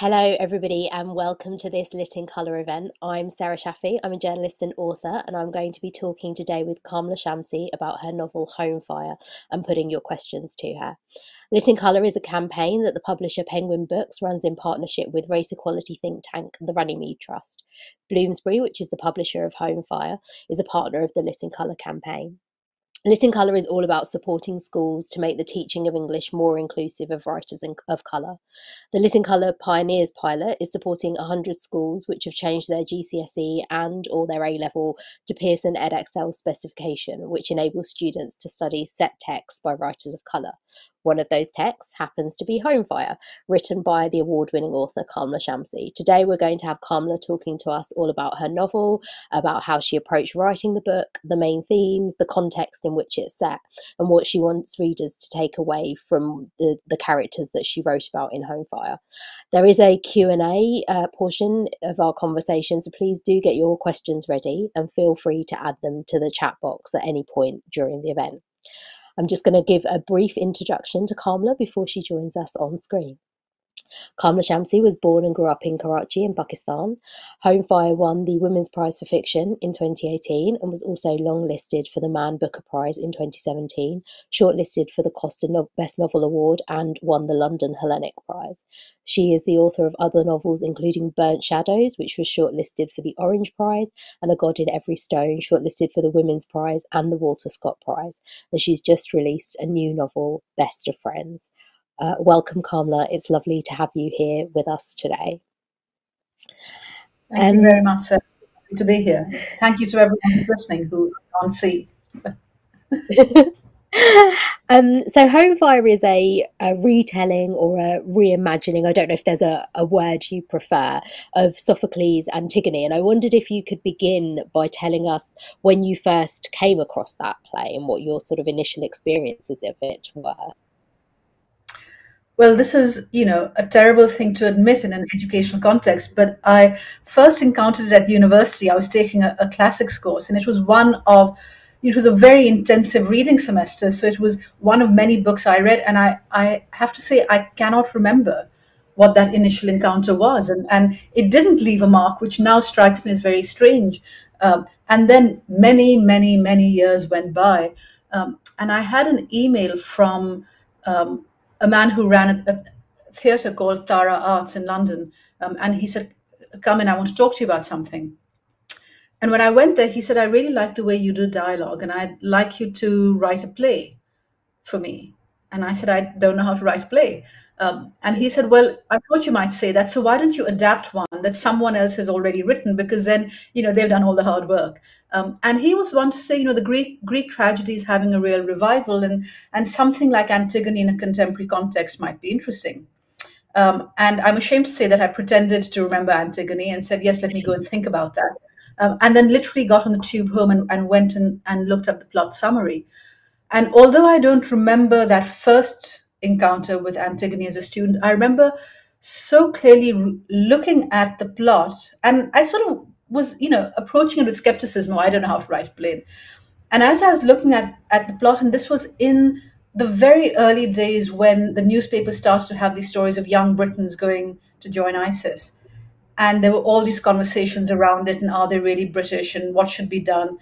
Hello, everybody, and welcome to this Lit in Colour event. I'm Sarah Shafi. I'm a journalist and author, and I'm going to be talking today with Kamila Shamsie about her novel Home Fire and putting your questions to her. Lit in Colour is a campaign that the publisher Penguin Books runs in partnership with race equality think tank the Runnymede Trust. Bloomsbury, which is the publisher of Home Fire, is a partner of the Lit in Colour campaign. Lit in Colour is all about supporting schools to make the teaching of English more inclusive of writers of colour. The Lit in Colour Pioneers pilot is supporting 100 schools which have changed their GCSE and or their A-level to Pearson EdXL specification, which enables students to study set texts by writers of colour. One of those texts happens to be Home Fire, written by the award-winning author Kamila Shamsie. Today we're going to have Kamila talking to us all about her novel, about how she approached writing the book, the main themes, the context in which it's set, and what she wants readers to take away from the characters that she wrote about in Home Fire. There is a Q&A portion of our conversation, so please do get your questions ready and feel free to add them to the chat box at any point during the event. I'm just going to give a brief introduction to Kamila before she joins us on screen. Kamila Shamsie was born and grew up in Karachi in Pakistan. Home Fire won the Women's Prize for Fiction in 2018 and was also longlisted for the Man Booker Prize in 2017, shortlisted for the Costa Best Novel Award and won the London Hellenic Prize. She is the author of other novels including Burnt Shadows, which was shortlisted for the Orange Prize, and A God in Every Stone, shortlisted for the Women's Prize and the Walter Scott Prize. And she's just released a new novel, Best of Friends. Welcome, Kamila. It's lovely to have you here with us today. Thank you very much, sir. Happy to be here. Thank you to everyone who's listening who can't see. So Home Fire is a retelling or a reimagining, I don't know if there's a word you prefer, of Sophocles' Antigone. And I wondered if you could begin by telling us when you first came across that play and what your sort of initial experiences of it were. Well, this is, a terrible thing to admit in an educational context, but I first encountered it at university. I was taking a classics course, and it was a very intensive reading semester. So it was one of many books I read, and I have to say, I cannot remember what that initial encounter was. And it didn't leave a mark, which now strikes me as very strange. And then many, many, many years went by, and I had an email from a man who ran a theatre called Tara Arts in London. And he said, "Come in, I want to talk to you about something." And when I went there, he said, "I really like the way you do dialogue, and I'd like you to write a play for me." And I said, "I don't know how to write a play." And he said, "Well, I thought you might say that. So why don't you adapt one that someone else has already written? Because then, they've done all the hard work." And he was one to say, the Greek tragedy is having a real revival, and something like Antigone in a contemporary context might be interesting. And I'm ashamed to say that I pretended to remember Antigone and said, "Yes, let me go and think about that." And then literally got on the tube home and went and looked up the plot summary. And although I don't remember that first encounter with Antigone as a student, I remember so clearly looking at the plot, and I sort of was, approaching it with skepticism. "Oh, I don't know how to write a play." And as I was looking at the plot, and this was in the very early days when the newspapers started to have these stories of young Britons going to join ISIS. And there were all these conversations around it, and are they really British, and what should be done?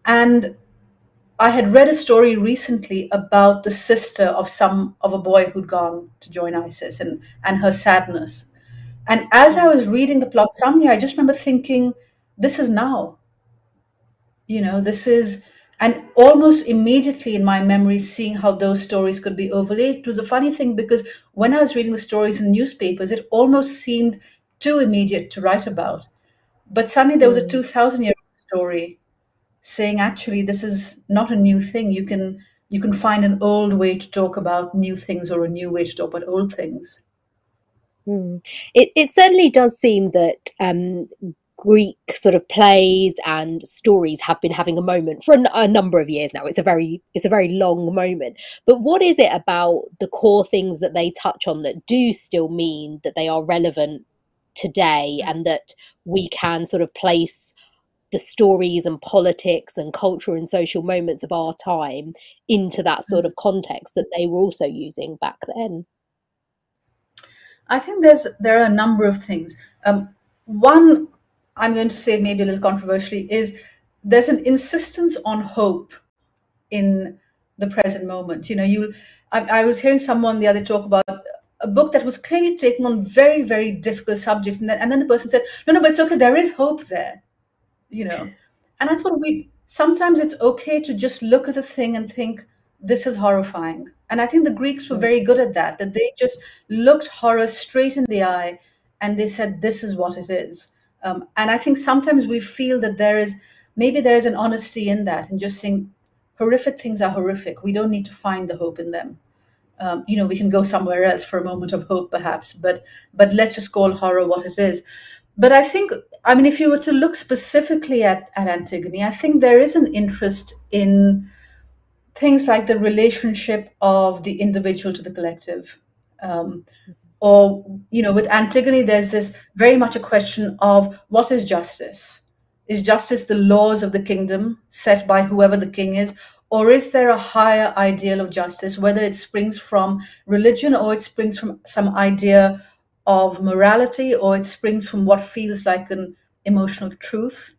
And I had read a story recently about the sister of a boy who'd gone to join ISIS, and her sadness. And as I was reading the plot summary, I just remember thinking, this is now, this is, and almost immediately in my memory, seeing how those stories could be overlaid. It was a funny thing because when I was reading the stories in newspapers, it almost seemed too immediate to write about. But suddenly there was a 2,000-year-old story saying, actually, this is not a new thing. You can find an old way to talk about new things, or a new way to talk about old things. It certainly does seem that Greek sort of plays and stories have been having a moment for a number of years now. It's a very long moment. But what is it about the core things that they touch on that do still mean that they are relevant today, and that we can sort of place the stories and politics and culture and social moments of our time into that sort of context that they were also using back then? I think there are a number of things. One, I'm going to say maybe a little controversially, is there's an insistence on hope in the present moment. I was hearing someone the other talk about a book that was clearly taking on very, very difficult subject, and then the person said, "No, no, but it's okay. There is hope there." you know and I thought, we sometimes it's okay to just look at the thing and think, this is horrifying. And I think the Greeks were Mm, very good at that they just looked horror straight in the eye, and they said, this is what it is. And I think sometimes we feel that there is an honesty in that, and just saying horrific things are horrific. We don't need to find the hope in them. We can go somewhere else for a moment of hope, perhaps, but let's just call horror what it is. But I think, I mean, if you were to look specifically at Antigone, I think there is an interest in things like the relationship of the individual to the collective. Um, or, with Antigone, there's this very much a question of what is justice? Is justice the laws of the kingdom set by whoever the king is? Or is there a higher ideal of justice, whether it springs from religion or it springs from some idea of morality, or it springs from what feels like an emotional truth?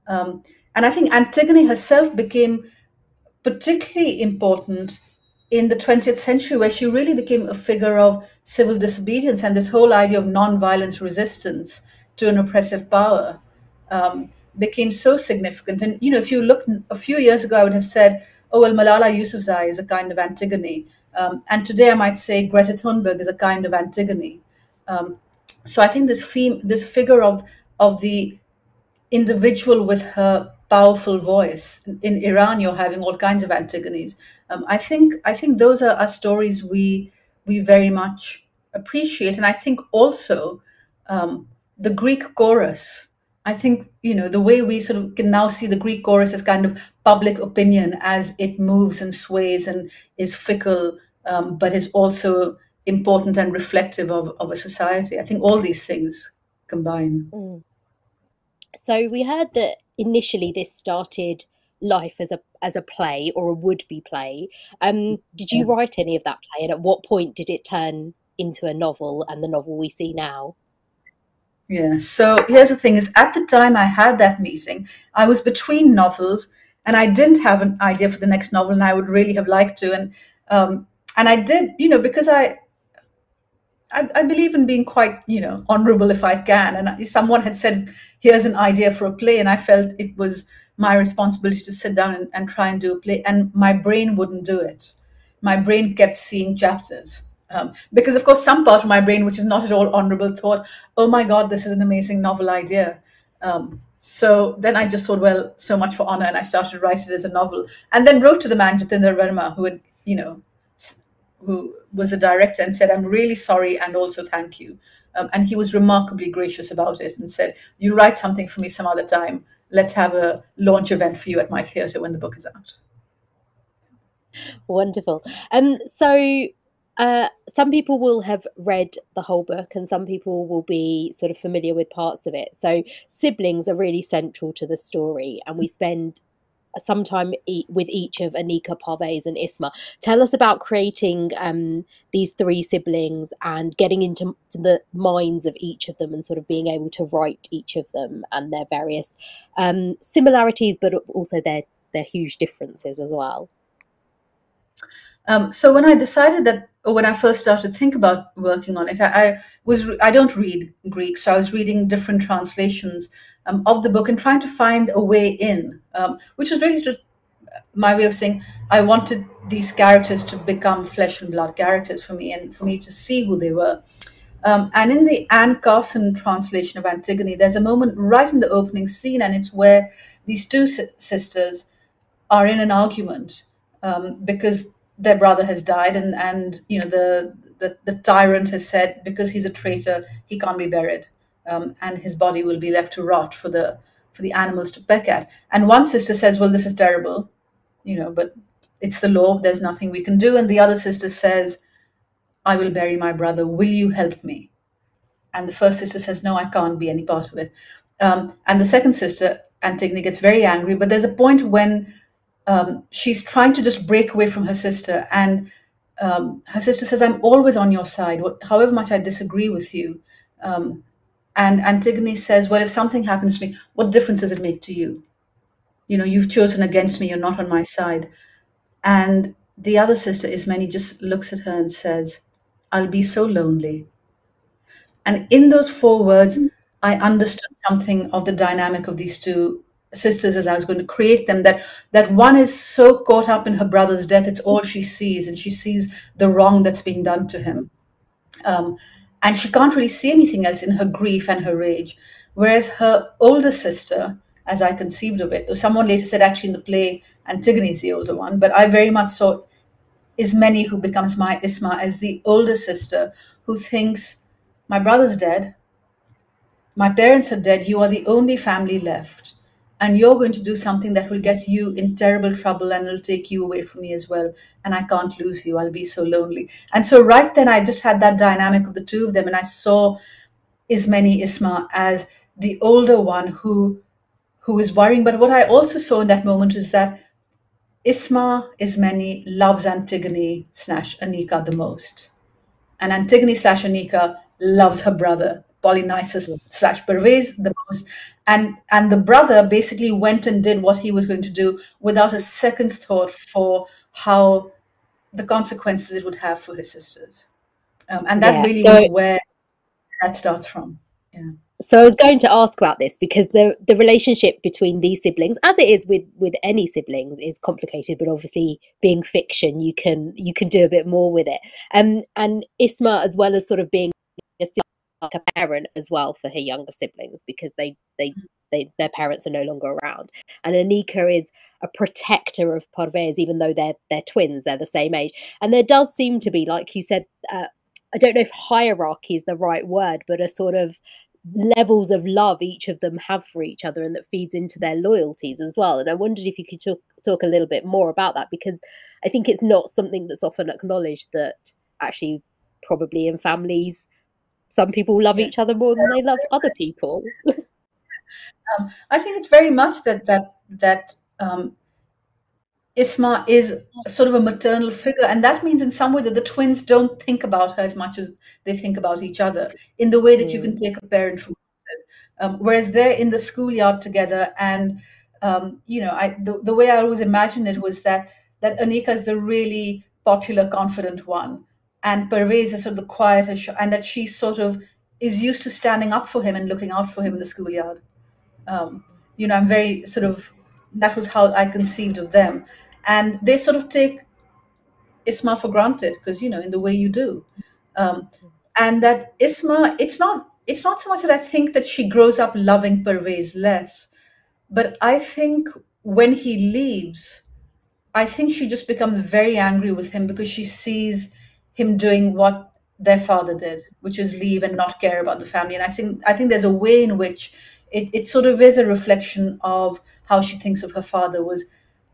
Um, and I think Antigone herself became particularly important in the 20th century, where she really became a figure of civil disobedience, and this whole idea of non-violence resistance to an oppressive power became so significant. And if you look a few years ago, I would have said, "Oh well, Malala Yousafzai is a kind of Antigone," and today I might say Greta Thunberg is a kind of Antigone. Um, so I think this figure of the individual with her powerful voice. In Iran, you're having all kinds of Antigones. I think those are stories we very much appreciate, and I think also the Greek chorus. I think the way we sort of can now see the Greek chorus as kind of public opinion, as it moves and sways and is fickle, but is also important and reflective of a society. I think all these things combine. mm. So we heard that initially this started life as a play or a would-be play. Did you write any of that play, and at what point did it turn into a novel and the novel we see now? Yeah. So here's the thing: is at the time I had that meeting, I was between novels, and I didn't have an idea for the next novel, and I would really have liked to. And I did, because I believe in being quite, honorable if I can. And someone had said, here's an idea for a play. And I felt it was my responsibility to sit down and try and do a play. And my brain wouldn't do it. My brain kept seeing chapters. Because, of course, some part of my brain, which is not at all honorable, thought, oh my God, this is an amazing novel idea. So then I just thought, well, so much for honor. And I started to write it as a novel. And then wrote to the man, Jatinder Verma, who had, who was the director, and said, I'm really sorry and also thank you. And he was remarkably gracious about it and said, you write something for me some other time. Let's have a launch event for you at my theatre when the book is out. Wonderful. Some people will have read the whole book, and some people will be sort of familiar with parts of it. So siblings are really central to the story, and we spend some time with each of Anika, Parvez, and Isma. Tell us about creating these three siblings and getting into to the minds of each of them, and sort of being able to write each of them and their various similarities, but also their huge differences as well. So when I decided that, or when I first started to think about working on it, I don't read Greek, so I was reading different translations of the book and trying to find a way in, which was really just my way of saying I wanted these characters to become flesh and blood characters for me, and for me to see who they were. And in the Anne Carson translation of Antigone, there's a moment right in the opening scene, and it's where these two sisters are in an argument because their brother has died, and the tyrant has said, because he's a traitor, he can't be buried, and his body will be left to rot for the animals to peck at. And one sister says, well, this is terrible, but it's the law, there's nothing we can do. And the other sister says, I will bury my brother, will you help me? And the first sister says, no, I can't be any part of it. And the second sister, Antigone, gets very angry, but there's a point when she's trying to just break away from her sister, and Her sister says, "I'm always on your side, however much I disagree with you." Um, and Antigone says, "Well, if something happens to me, what difference does it make to you? You know, you've chosen against me, you're not on my side." And the other sister, Ismene, just looks at her and says, "I'll be so lonely." And in those four words, I understood something of the dynamic of these two sisters as I was going to create them. That one is so caught up in her brother's death, it's all she sees, and she sees the wrong that's being done to him. Um, and she can't really see anything else in her grief and her rage. Whereas her older sister, as I conceived of it, though someone later said actually in the play, Antigone is the older one, but I very much saw Ismene, who becomes my Isma, as the older sister who thinks, my brother's dead, my parents are dead, you are the only family left. And you're going to do something that will get you in terrible trouble and it'll take you away from me as well. And I can't lose you. I'll be so lonely. And so, right then, I just had that dynamic of the two of them. And I saw Ismene Isma as the older one who is worrying. But what I also saw in that moment is that Ismene loves Antigone slash Anika the most. And Antigone slash Anika loves her brother, Polynices slash Pervez, the most. And the brother basically went and did what he was going to do without a second's thought for how the consequences it would have for his sisters. And that Yeah. really was So where that starts from. Yeah. I was going to ask about this because the relationship between these siblings, as it is with any siblings, is complicated. But obviously, being fiction, you can do a bit more with it. And Isma, as well as sort of being like a parent as well for her younger siblings, because they their parents are no longer around. And Anika is a protector of Parvez, even though they're twins, they're the same age. And there does seem to be, like you said, I don't know if hierarchy is the right word, but a sort of levels of love each of them have for each other, and that feeds into their loyalties as well. And I wondered if you could talk a little bit more about that, because I think it's not something that's often acknowledged, that actually probably in families some people love Yeah. each other more than they love other people. I think it's very much that Isma is sort of a maternal figure, and that means in some way that the twins don't think about her as much as they think about each other, in the way that you can Mm, take a parent for granted. Whereas they're in the schoolyard together, and the way I always imagined it was that Anika is the really popular, confident one, and Pervez is sort of the quieter, and that she sort of is used to standing up for him and looking out for him in the schoolyard. um, I'm very sort of, that was how I conceived of them. And they sort of take Isma for granted because, in the way you do. Um, and that Isma, it's not so much that I think that she grows up loving Pervez less, but I think when he leaves, I think she just becomes very angry with him because she sees him doing what their father did, which is leave and not care about the family. And I think there's a way in which it sort of is a reflection of how she thinks of her father was,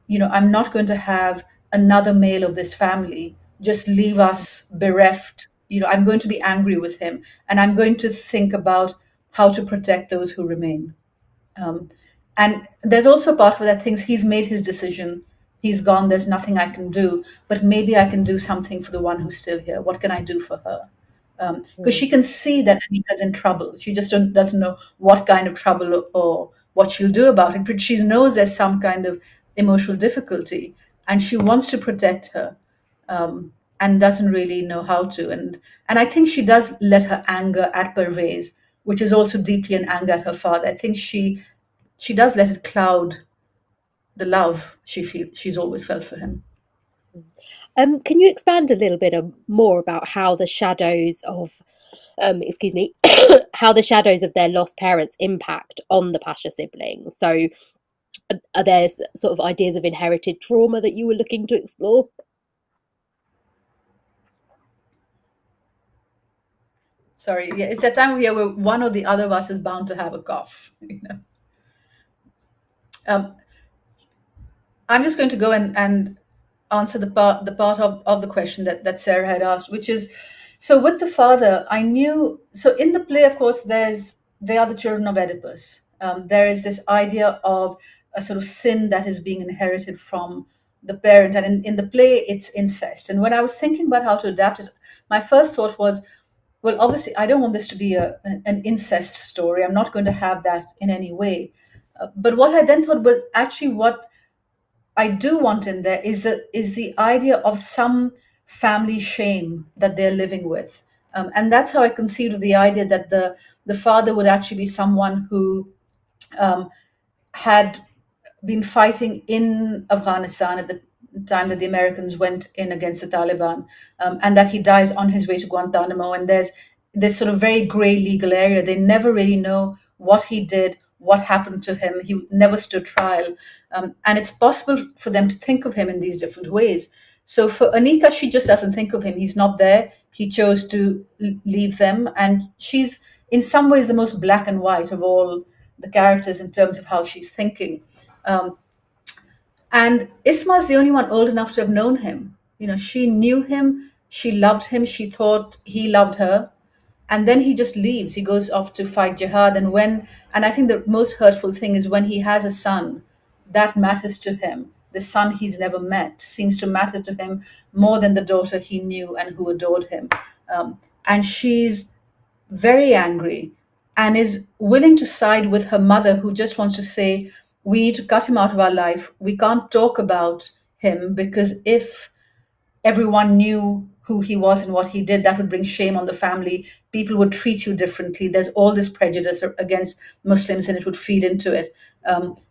I'm not going to have another male of this family just leave us bereft. I'm going to be angry with him, and I'm going to think about how to protect those who remain. Um, and there's also a part of that thinks he's made his decision. He's gone. There's nothing I can do. But maybe I can do something for the one who's still here. What can I do for her? Because she mm, can see that Anika's in trouble. She just doesn't know what kind of trouble or what she'll do about it. But she knows there's some kind of emotional difficulty, and she wants to protect her, um, and doesn't really know how to. And I think she does let her anger at Pervez, which is also deeply an anger at her father. I think she does let it cloud the love she's always felt for him. mm. Can you expand a little bit more about how the shadows of, excuse me, how the shadows of their lost parents impact on the Pasha siblings? So, are there sort of ideas of inherited trauma that you were looking to explore? Sorry, yeah, it's that time of year where one or the other of us is bound to have a cough. Um, I'm just going to go and answer the part of the question that Sarah had asked, which is, so with the father, I knew. So in the play, of course, they are the children of Oedipus. There is this idea of a sort of sin that is being inherited from the parent, and in the play it's incest. And when I was thinking about how to adapt it, my first thought was, well, obviously I don't want this to be an incest story. I'm not going to have that in any way. But what I then thought was actually what I do want in there is the idea of some family shame that they're living with, and that's how I conceived of the idea that the father would actually be someone who um, had been fighting in Afghanistan at the time that the Americans went in against the Taliban, and that he dies on his way to Guantanamo. And there's this sort of very gray legal area. They never really know what he did, what happened to him. He never stood trial. And it's possible for them to think of him in these different ways. So for Anika, she just doesn't think of him. He's not there. He chose to leave them. And she's, in some ways, the most black and white of all the characters in terms of how she's thinking. Um, and Isma's the only one old enough to have known him. She knew him, she loved him, she thought he loved her. And then he just leaves. He goes off to fight jihad. And I think the most hurtful thing is when he has a son, that matters to him. The son he's never met seems to matter to him more than the daughter he knew and who adored him. And she's very angry and is willing to side with her mother, who just wants to say, we need to cut him out of our life. We can't talk about him because if everyone knew who he was and what he did, that would bring shame on the family. People would treat you differently. There's all this prejudice against Muslims, and it would feed into it.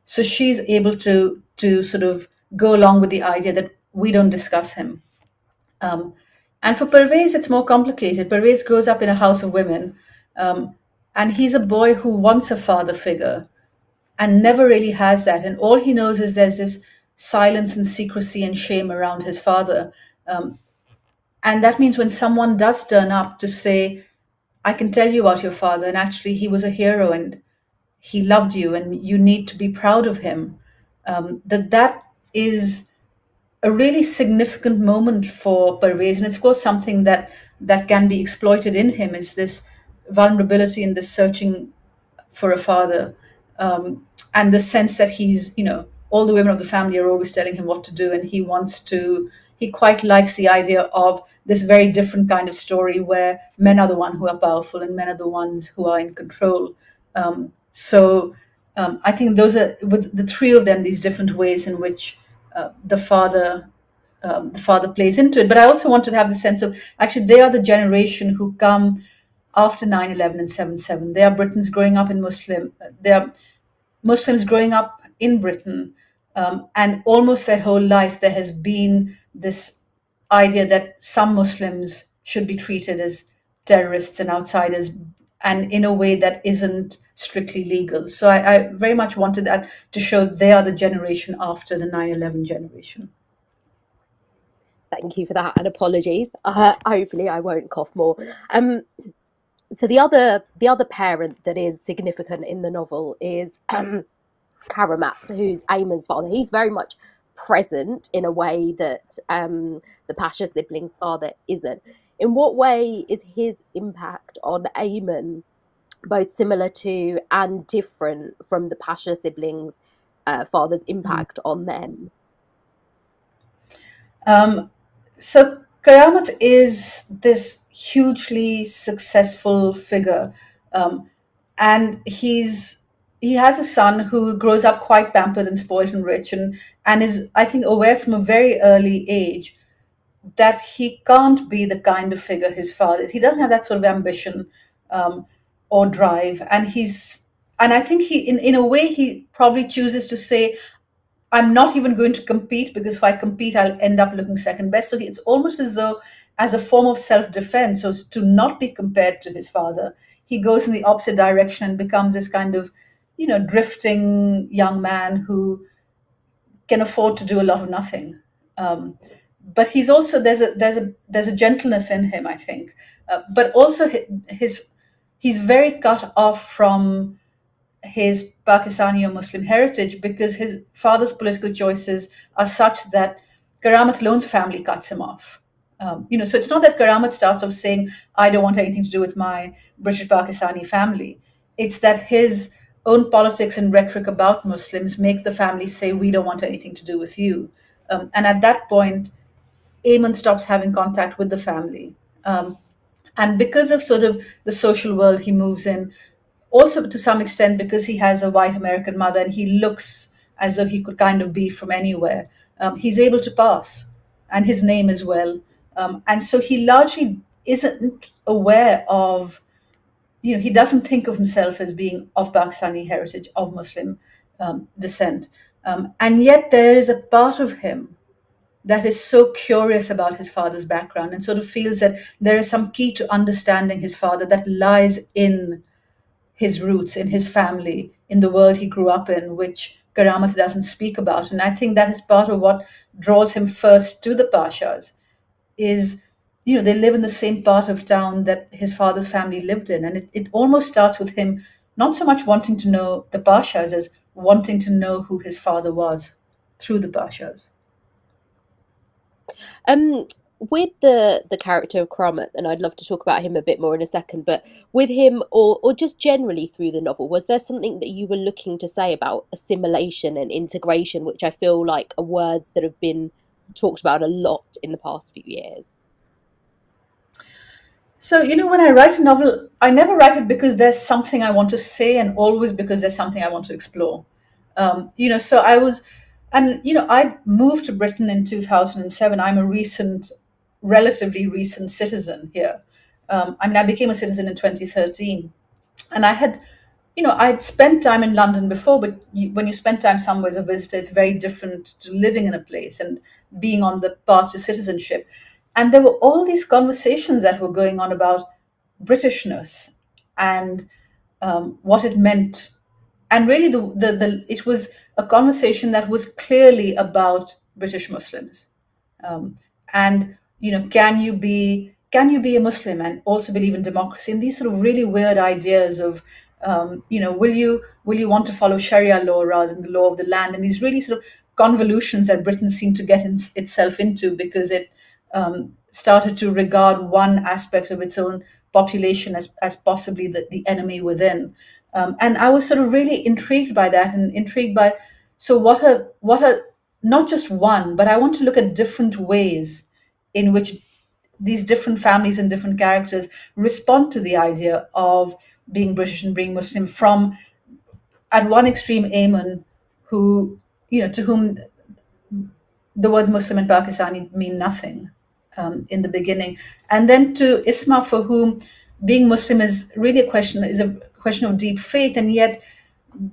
So she's able to sort of go along with the idea that we don't discuss him. Um, and for Pervez, it's more complicated. Pervez grows up in a house of women, um, and he's a boy who wants a father figure and never really has that. And all he knows is there's this silence and secrecy and shame around his father. Um, and that means when someone does turn up to say, I can tell you about your father, and actually he was a hero and he loved you and you need to be proud of him, that is a really significant moment for Pervez. And it's of course something that can be exploited in him, is this vulnerability and this searching for a father, and the sense that all the women of the family are always telling him what to do, and he quite likes the idea of this very different kind of story where men are the one who are powerful and men are the ones who are in control. I think those are, with the three of them, these different ways in which the father plays into it. But I also wanted to have the sense of, actually they are the generation who come after 9/11 and 7/7. They are Britons growing up in Muslim. They are Muslims growing up in Britain, and almost their whole life there has been this idea that some Muslims should be treated as terrorists and outsiders, and in a way that isn't strictly legal. So I very much wanted that to show they are the generation after the 9/11 generation. Thank you for that, and apologies. Hopefully, I won't cough more. Um, so the other parent that is significant in the novel is Karamat, who's Ayman's father. He's very much present in a way that the Pasha siblings' father isn't. In what way is his impact on Ayman both similar to and different from the Pasha siblings' father's impact on them? Um, so Karamat is this hugely successful figure, um, and he has a son who grows up quite pampered and spoiled and rich, and is, I think, aware from a very early age that he can't be the kind of figure his father is. He doesn't have that sort of ambition, or drive, and I think in a way he probably chooses to say, I'm not even going to compete because if I compete, I'll end up looking second best. So it's almost as though, as a form of self defense, so to not be compared to his father, he goes in the opposite direction and becomes this kind of, drifting young man who can afford to do a lot of nothing. Um, but he's also, there's a gentleness in him, I think. But also he's very cut off from his Pakistani or Muslim heritage because his father's political choices are such that Karamat Loan's family cuts him off. So it's not that Karamat starts off saying, I don't want anything to do with my British Pakistani family. It's that his own politics and rhetoric about Muslims make the family say, we don't want anything to do with you. And at that point, Eamon stops having contact with the family. Um, and because of sort of the social world he moves in, also to some extent because he has a white American mother and he looks as though he could kind of be from anywhere, he's able to pass, and his name as well. And so he largely isn't aware of, he doesn't think of himself as being of Pakistani heritage, of Muslim descent. And yet there is a part of him that is so curious about his father's background and sort of feels that there is some key to understanding his father that lies in his roots, in his family, in the world he grew up in, which Karamat doesn't speak about. And I think that is part of what draws him first to the Pashas is, they live in the same part of town that his father's family lived in. And it almost starts with him not so much wanting to know the Pashas as wanting to know who his father was through the Pashas. Um, with the character of Kramat, and I'd love to talk about him a bit more in a second, but with him or just generally through the novel, was there something that you were looking to say about assimilation and integration, which I feel like are words that have been talked about a lot in the past few years? So, when I write a novel, I never write it because there's something I want to say and always because there's something I want to explore. So I moved to Britain in 2007. I'm a relatively recent citizen here. I became a citizen in 2013. And I'd spent time in London before, but when you spend time somewhere as a visitor, it's very different to living in a place and being on the path to citizenship. And there were all these conversations that were going on about Britishness and what it meant. And really, it was a conversation that was clearly about British Muslims. Um, and can you be a Muslim and also believe in democracy? And these sort of really weird ideas of will you want to follow Sharia law rather than the law of the land? And these really sort of convolutions that Britain seemed to get itself into because it started to regard one aspect of its own population as possibly the enemy within. And I was sort of really intrigued by that and intrigued by so what are not just one, but I want to look at different ways in which these different families and different characters respond to the idea of being British and being Muslim from at one extreme Ayman who to whom the words Muslim and Pakistani mean nothing in the beginning, and then to Isma for whom being Muslim is a question of deep faith, and yet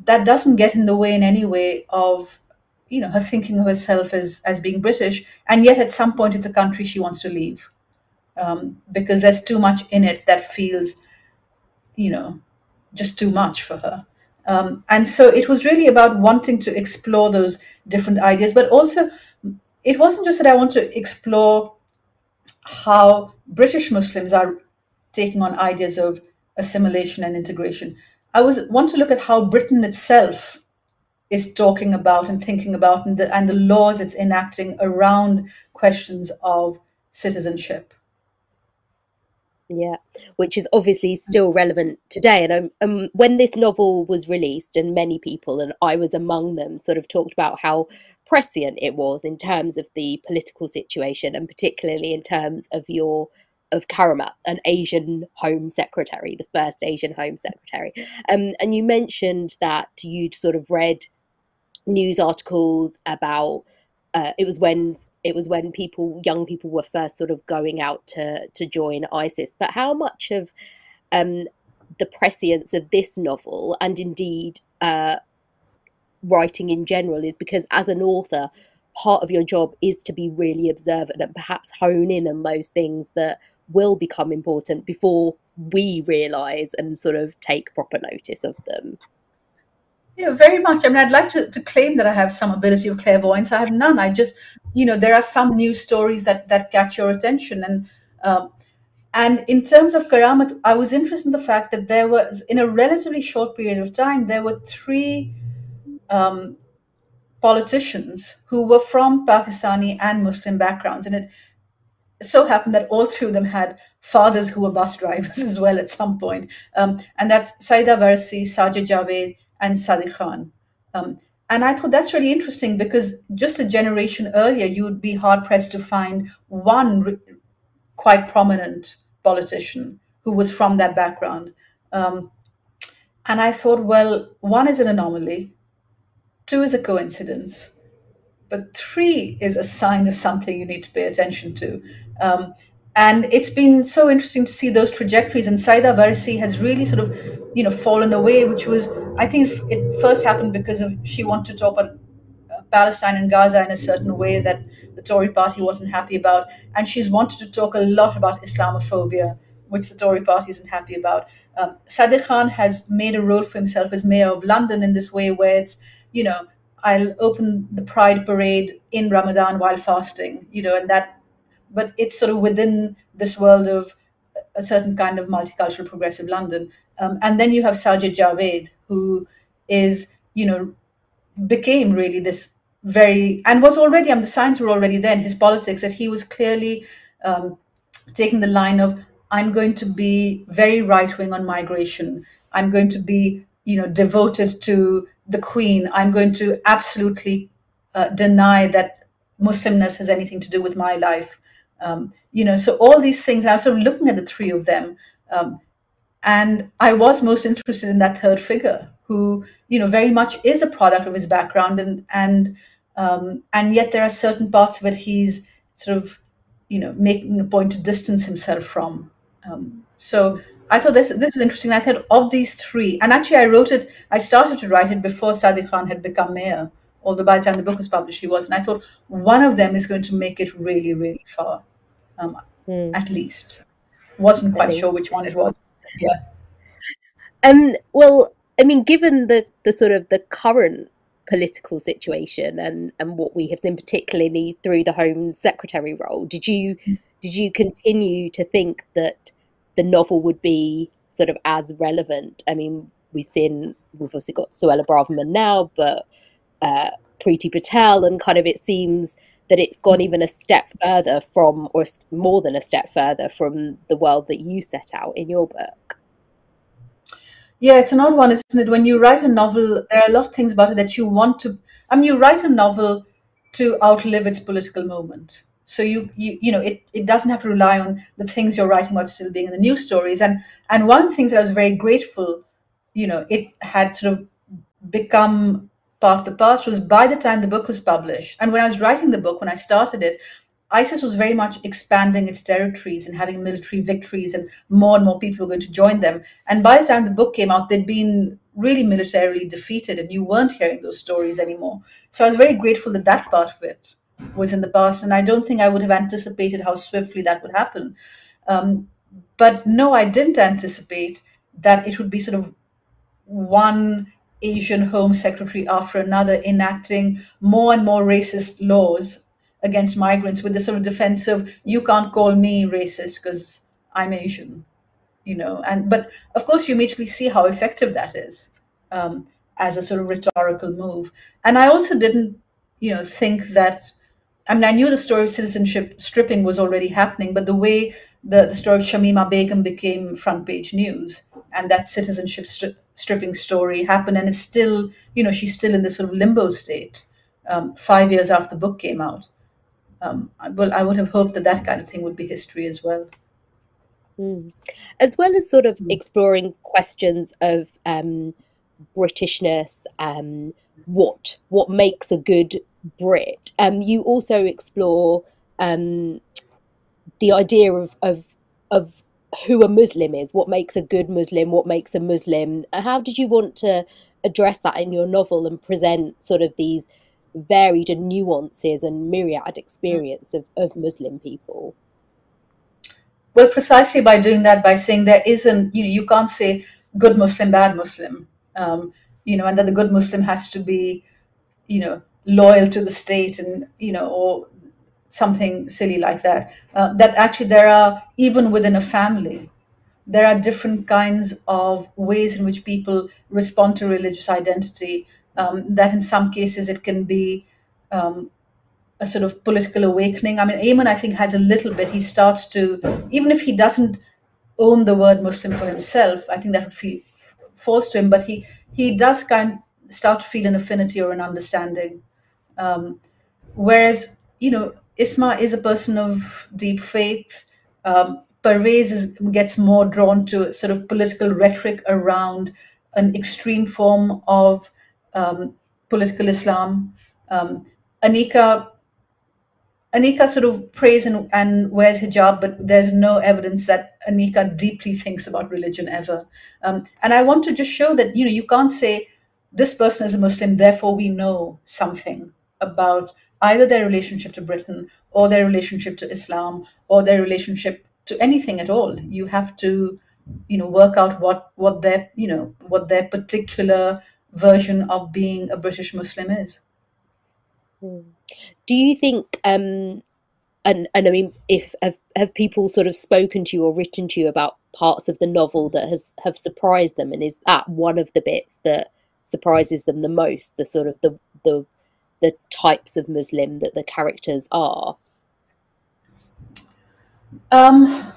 that doesn't get in the way in any way of her thinking of herself as being British, and yet at some point it's a country she wants to leave because there's too much in it that feels you know just too much for her. And so it was really about wanting to explore those different ideas, but also it wasn't just that I want to explore how British Muslims are taking on ideas of assimilation and integration. Want to look at how Britain itself is talking about and thinking about and the laws it's enacting around questions of citizenship. Yeah, which is obviously still relevant today. And when this novel was released, and many people, and I was among them, sort of talked about how prescient it was in terms of the political situation, and particularly in terms of Karamat, an Asian Home Secretary, the first Asian Home Secretary. And you mentioned that you'd sort of read news articles about it was when young people were first sort of going out to join ISIS. But how much of um, the prescience of this novel, and indeed writing in general, is because as an author, part of your job is to be really observant and perhaps hone in on those things that will become important before we realize and sort of take proper notice of them. Yeah, very much. I mean, I'd like to claim that I have some ability of clairvoyance. I have none. I just, there are some news stories that catch your attention. And in terms of Karamat, I was interested in the fact that there was, in a relatively short period of time, there were three um, politicians who were from Pakistani and Muslim backgrounds. And it so happened that all three of them had fathers who were bus drivers as well at some point. And that's Saida Warsi, Sajid Javed, and Sadiq Khan. Um, And I thought that's really interesting because just a generation earlier, you would be hard pressed to find one quite prominent politician who was from that background. Um, and I thought, well, one is an anomaly, two is a coincidence, but three is a sign of something you need to pay attention to. Um, and it's been so interesting to see those trajectories. And Saida Varsi has really sort of, fallen away, which was, I think, it first happened because of she wanted to talk about Palestine and Gaza in a certain way that the Tory party wasn't happy about. And she's wanted to talk a lot about Islamophobia, which the Tory party isn't happy about. Sadiq Khan has made a role for himself as mayor of London in this way where it's, you know, I'll open the Pride parade in Ramadan while fasting, and that, but it's sort of within this world of a certain kind of multicultural progressive London. And then you have Sajid Javed, who is, became really this very, and was already, the signs were already there in his politics that he was clearly um, taking the line of, I'm going to be very right wing on migration. I'm going to be, devoted to the Queen. I'm going to absolutely deny that Muslimness has anything to do with my life. So all these things, and I was sort of looking at the three of them. Um, and I was most interested in that third figure who, very much is a product of his background, and yet there are certain parts of it he's sort of, making a point to distance himself from. So I thought this is interesting. I thought of these three, and actually I started to write it before Sadiq Khan had become mayor, although by the time the book was published, he was. And I thought one of them is going to make it really, really far, um, Mm, at least. Wasn't quite definitely. sure which one it was. Yeah. Well, I mean, given the sort of the current political situation and what we have seen, particularly through the Home Secretary role, did you continue to think that the novel would be sort of as relevant? I mean, we've obviously got Suella Braverman now, but uh, Preeti Patel, and kind of it seems that it's gone even a step further from, or more than a step further from the world that you set out in your book. Yeah, it's an odd one, isn't it? When you write a novel, there are a lot of things about it that you want to. You write a novel to outlive its political moment. So it doesn't have to rely on the things you're writing about still being in the news stories. And one of the things that I was very grateful, it had sort of become part of the past was by the time the book was published. And when I was writing the book, when I started it, ISIS was very much expanding its territories and having military victories, and more people were going to join them. And by the time the book came out, they'd been really militarily defeated, and you weren't hearing those stories anymore. So I was very grateful that that part of it was in the past, and I don't think I would have anticipated how swiftly that would happen. Um, but no, I didn't anticipate that it would be sort of one Asian Home Secretary after another enacting more and more racist laws against migrants with the sort of defense of, you can't call me racist because I'm Asian, and but of course you immediately see how effective that is, um, as a sort of rhetorical move. And I also didn't, think that, I knew the story of citizenship stripping was already happening, but the way the story of Shamima Begum became front page news, and that citizenship stripping story happened, and it's still, she's still in this sort of limbo state, 5 years after the book came out. Well, I would have hoped that that kind of thing would be history as well. Mm. As well as sort of exploring questions of Britishness, what makes a good Brit. You also explore um, the idea of who a Muslim is, what makes a good Muslim, what makes a Muslim. How did you want to address that in your novel and present sort of these varied and nuances and myriad experience of Muslim people? Well, precisely by doing that, by saying there isn't, you can't say good Muslim, bad Muslim, and that the good Muslim has to be, loyal to the state, and, or something silly like that. That actually there are, even within a family, there are different kinds of ways in which people respond to religious identity. That in some cases it can be a sort of political awakening. Ayman, I think, has a little bit. He starts to, even if he doesn't own the word Muslim for himself, I think that would feel false to him. But he does kind start to feel an affinity or an understanding. Um, Whereas, Isma is a person of deep faith. Pervez gets more drawn to sort of political rhetoric around an extreme form of political Islam. Um, Anika Anika sort of prays and wears hijab, but there's no evidence that Anika deeply thinks about religion ever. And I want to just show that you can't say this person is a Muslim, therefore we know something about either their relationship to Britain or their relationship to Islam or their relationship to anything at all. You have to, work out what their particular version of being a British Muslim is. Mm. Do you think and I mean, if have people sort of spoken to you or written to you about parts of the novel that have surprised them, and is that one of the bits that surprises them the most, the sort of the types of Muslim that the characters are? Um,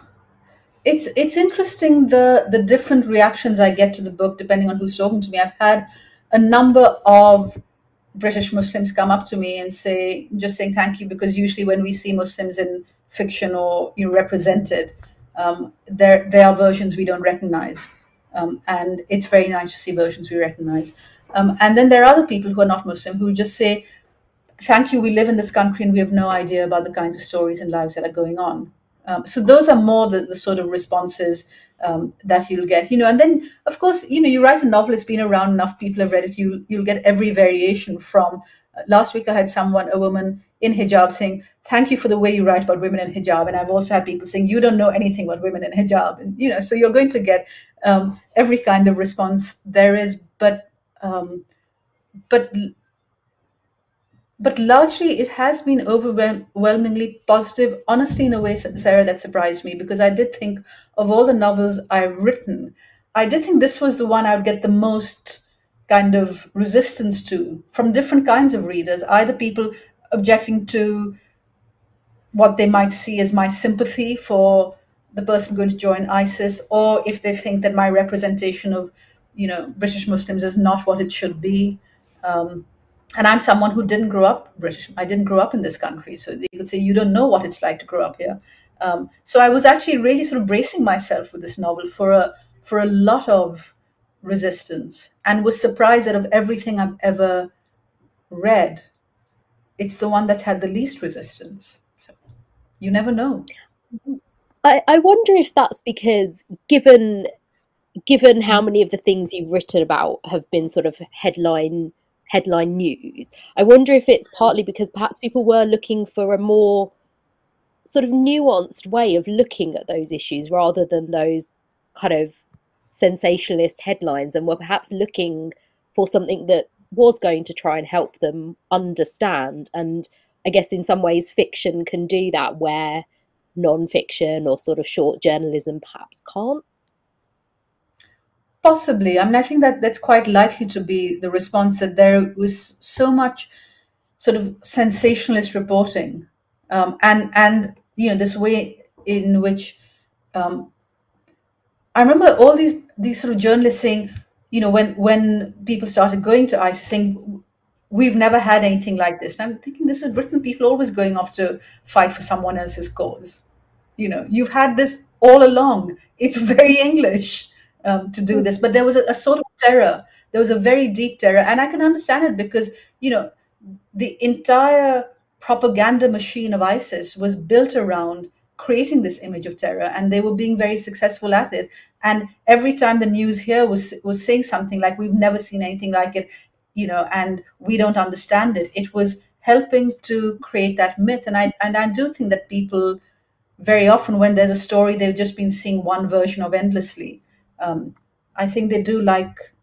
it's interesting the different reactions I get to the book depending on who's talking to me. I've had a number of British Muslims come up to me and say, just saying thank you, because usually when we see Muslims in fiction or represented, there are versions we don't recognize, and it's very nice to see versions we recognize. And then there are other people who are not Muslim who just say, thank you, we live in this country and we have no idea about the kinds of stories and lives that are going on. So those are more the sort of responses that you'll get, and then of course, you write a novel, it's been around enough, people have read it, you'll get every variation from. Last week I had a woman in hijab saying, thank you for the way you write about women in hijab. And I've also had people saying, you don't know anything about women in hijab. And, so you're going to get every kind of response there is, but largely it has been overwhelmingly positive, honestly, in a way, Sarah, that surprised me, because I did think, of all the novels I've written, I did think this was the one I would get the most kind of resistance to from different kinds of readers, either people objecting to what they might see as my sympathy for the person going to join ISIS, or if they think that my representation of, British Muslims is not what it should be. Um, and I'm someone who didn't grow up British. I didn't grow up in this country, so they could say you don't know what it's like to grow up here. So I was actually really sort of bracing myself with this novel for a lot of resistance, and was surprised that of everything I've ever read, it's the one that had the least resistance. So you never know. I wonder if that's because given how many of the things you've written about have been sort of headline news, I wonder if it's partly because perhaps people were looking for a more sort of nuanced way of looking at those issues rather than those kind of sensationalist headlines, and were perhaps looking for something that was going to try and help them understand. And I guess in some ways fiction can do that where non-fiction or sort of short journalism perhaps can't. Possibly. I mean, I think that that's quite likely to be the response, that there was so much sort of sensationalist reporting, and this way in which I remember all these sort of journalists saying, when people started going to ISIS, saying, we've never had anything like this. And I'm thinking, this is Britain. People always going off to fight for someone else's cause. You've had this all along. It's very English to do this, but there was a sort of terror. There was a very deep terror, and I can understand it because the entire propaganda machine of ISIS was built around creating this image of terror, and they were being very successful at it. And every time the news here was saying something like, we've never seen anything like it, and we don't understand it, it was helping to create that myth. And I do think that people, very often when there's a story they've just been seeing one version of endlessly, um, I think they do like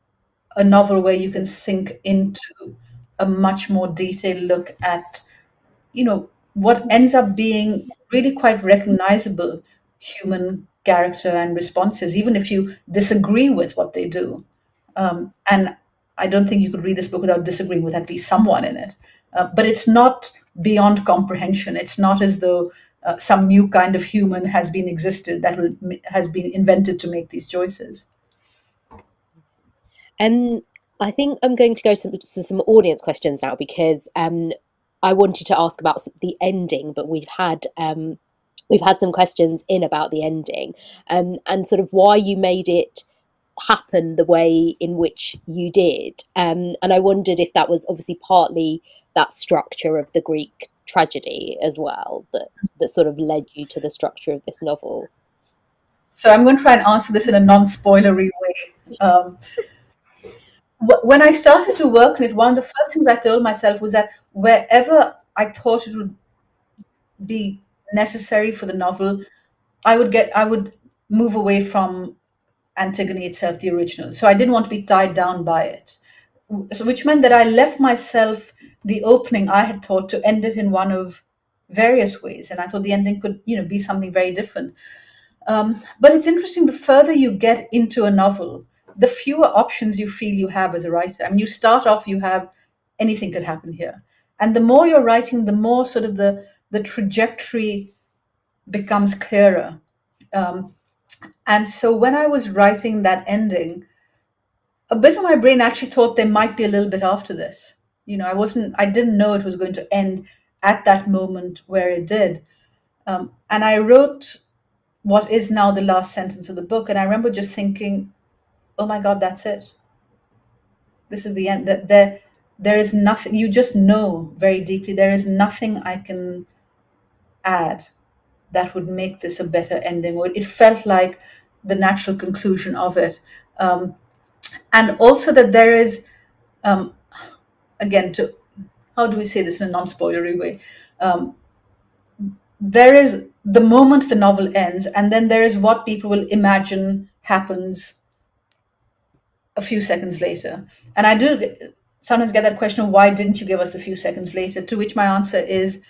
a novel where you can sink into a much more detailed look at what ends up being really quite recognizable human character and responses, even if you disagree with what they do. And I don't think you could read this book without disagreeing with at least someone in it. But it's not beyond comprehension. It's not as though some new kind of human has been existed has been invented to make these choices. And I think I'm going to go to some audience questions now because I wanted to ask about the ending, but we've had some questions in about the ending, and sort of why you made it happen the way in which you did. And I wondered if that was obviously partly that structure of the Greek tragedy as well that sort of led you to the structure of this novel. So I'm going to try and answer this in a non-spoilery way. When I started to work on it, one of the first things I told myself was that wherever I thought it would be necessary for the novel, I would move away from Antigone itself, the original. So I didn't want to be tied down by it. So which meant that I left myself the opening I had thought to end it in one of various ways, and I thought the ending could, be something very different. But it's interesting. The further you get into a novel, the fewer options you feel you have as a writer. I mean, you start off, you have anything could happen here, and the more you're writing, the more sort of the trajectory becomes clearer. Um, and so when I was writing that ending, a bit of my brain actually thought there might be a little bit after this. I didn't know it was going to end at that moment where it did. And I wrote what is now the last sentence of the book. And I remember just thinking, oh my God, that's it. This is the end. That there is nothing, you just know very deeply, there is nothing I can add that would make this a better ending. Or it felt like the natural conclusion of it. And also that there is, um, again, to how do we say this in a non-spoilery way? There is the moment the novel ends, and then there is what people will imagine happens a few seconds later. And I do sometimes get that question of why didn't you give us a few seconds later? To which my answer is,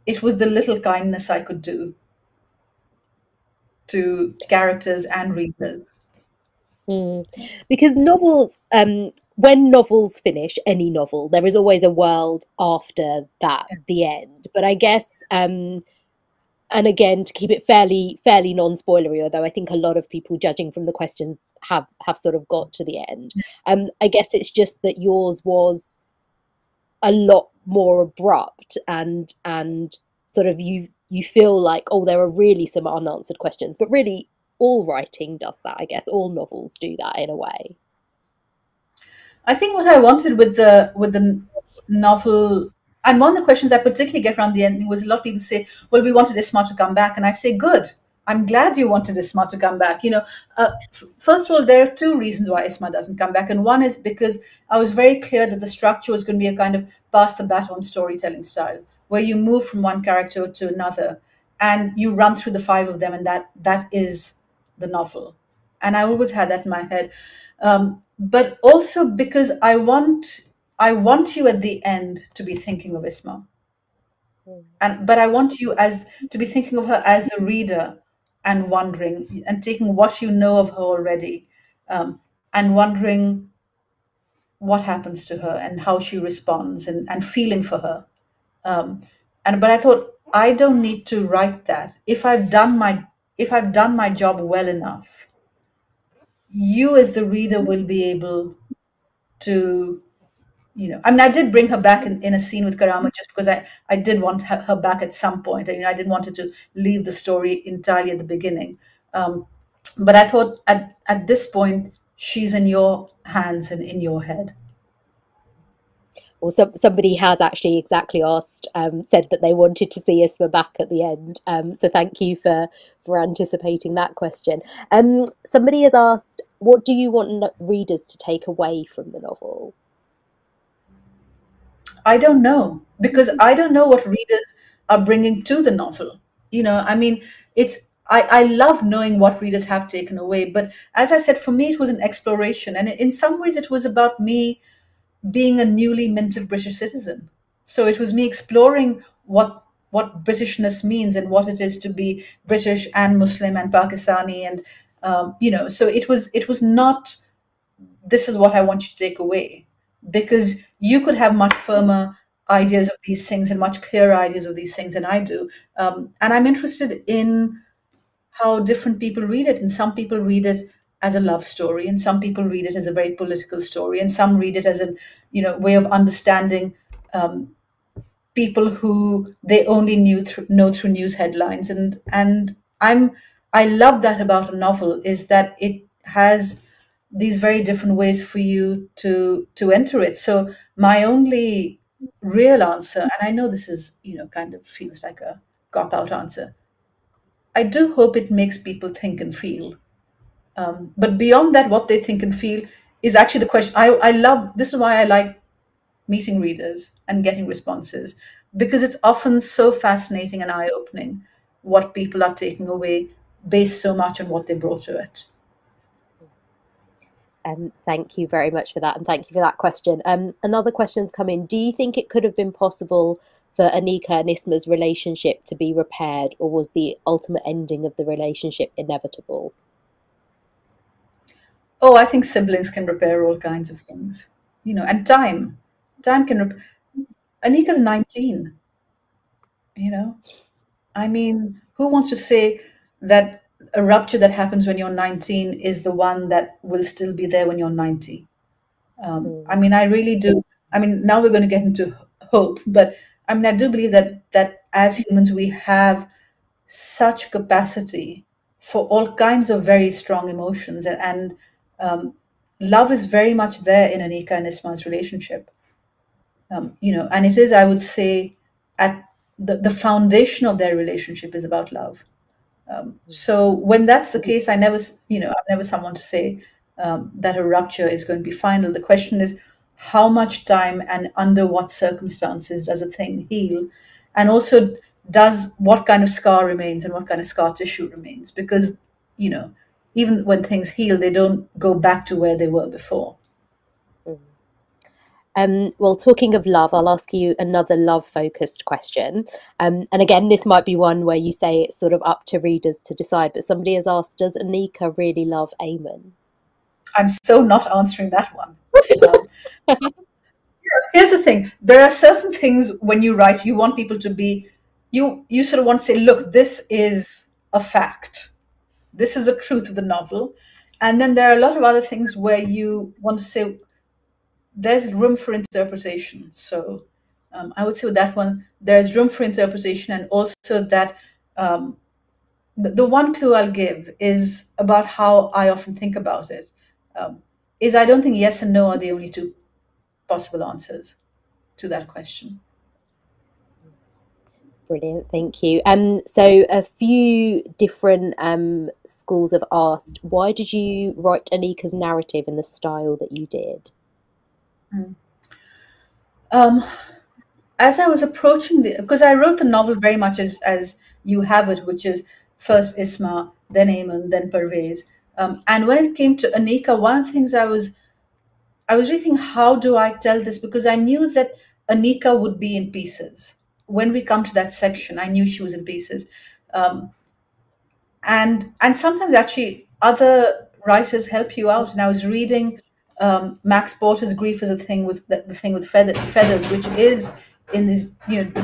it was the little kindness I could do to characters and readers. Mm. Because when novels finish, any novel, there is always a world after that, the end. But I guess, and again, to keep it fairly non-spoilery, although I think a lot of people, judging from the questions, have sort of got to the end. I guess it's just that yours was a lot more abrupt and sort of you feel like, oh, there are really some unanswered questions, but really all writing does that. I guess all novels do that in a way. I think what I wanted with the novel, and one of the questions I particularly get around the ending was a lot of people say, "Well, we wanted Isma to come back," and I say, "Good. I'm glad you wanted Isma to come back." First of all, there are two reasons why Isma doesn't come back, and one is because I was very clear that the structure was going to be a kind of pass the baton storytelling style, where you move from one character to another, and you run through the five of them, and that is the novel. And I always had that in my head. But also because I want you at the end to be thinking of Isma, and but I want you as to be thinking of her as the reader and wondering and taking what you know of her already, and wondering what happens to her and how she responds, and feeling for her. Um, and but I thought I don't need to write that. If I've done my job well enough, you as the reader will be able to, I mean, I did bring her back in a scene with Karama just because I did want her back at some point. I didn't want her to leave the story entirely at the beginning. Um, but I thought at this point, she's in your hands and in your head. Or somebody has actually exactly asked, said that they wanted to see Isma back at the end. So thank you for anticipating that question. Somebody has asked, what do you want readers to take away from the novel? I don't know because I don't know what readers are bringing to the novel. I mean, I love knowing what readers have taken away. But as I said, for me, it was an exploration. And in some ways, it was about me being a newly minted British citizen. So it was me exploring what Britishness means and what it is to be British and Muslim and Pakistani, and so it was not, this is what I want you to take away, because you could have much firmer ideas of these things and much clearer ideas of these things than I do. And I'm interested in how different people read it. And some people read it as a love story, and some people read it as a very political story, and some read it as a way of understanding people who they only know through news headlines. And I love that about a novel, is that it has these very different ways for you to enter it. So my only real answer, and I know this is kind of feels like a cop out answer, I do hope it makes people think and feel. But beyond that, what they think and feel is actually the question. I love this is why I like meeting readers and getting responses, because it's often so fascinating and eye opening what people are taking away based so much on what they brought to it. Thank you very much for that, and thank you for that question. Another question's come in. Do you think it could have been possible for Anika and Isma's relationship to be repaired, or was the ultimate ending of the relationship inevitable? Oh, I think siblings can repair all kinds of things, and time can. Anika's 19, you know. I mean, who wants to say that a rupture that happens when you're 19 is the one that will still be there when you're 90? I Mm, mean, I really do. I mean, now we're going to get into hope, but I mean, I do believe that as humans we have such capacity for all kinds of very strong emotions, and um, love is very much there in Anika and Isma's relationship. And it is, I would say, at the foundation of their relationship is about love. mm, So when that's the case, I'm never someone to say that a rupture is going to be final. The question is, how much time and under what circumstances does a thing heal, and also does what kind of scar remains and what kind of scar tissue remains? Because you know, even when things heal, they don't go back to where they were before. mm. Well, talking of love, I'll ask you another love-focused question. And again, this might be one where you say it's sort of up to readers to decide, but somebody has asked, does Anika really love Eamon? I'm so not answering that one. Um, Here's the thing: there are certain things when you write, you want people to be, you sort of want to say, look, this is a fact, this is the truth of the novel. And then there are a lot of other things where you want to say there's room for interpretation. So I would say with that one, there's room for interpretation, and also that um, the one clue I'll give is about how I often think about it. Um, is I don't think yes and no are the only two possible answers to that question. Brilliant, thank you. So a few different schools have asked, why did you write Anika's narrative in the style that you did? Um, as I was approaching because I wrote the novel very much as you have it, which is first Isma, then Eamon, then Pervez. And when it came to Anika, one of the things I was really thinking, how do I tell this? Because I knew that Anika would be in pieces. When we come to that section, I knew she was in pieces. Um, and sometimes actually other writers help you out. And I was reading Max Porter's Grief is a Thing with the thing with feathers, which is in these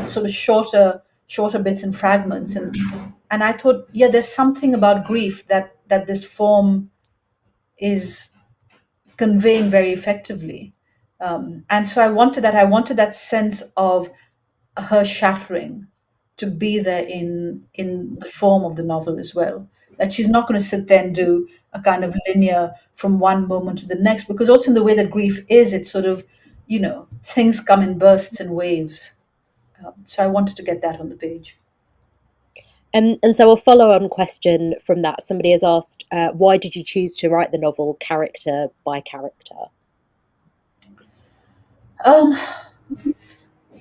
sort of shorter bits and fragments. And I thought, yeah, there's something about grief that this form is conveying very effectively. And so I wanted that sense of her shattering to be there in the form of the novel as well. That she's not going to sit there and do a kind of linear from one moment to the next, because also in the way that grief is, it's sort of, things come in bursts and waves. So I wanted to get that on the page. And so a follow-on question from that, somebody has asked, why did you choose to write the novel character by character? Um,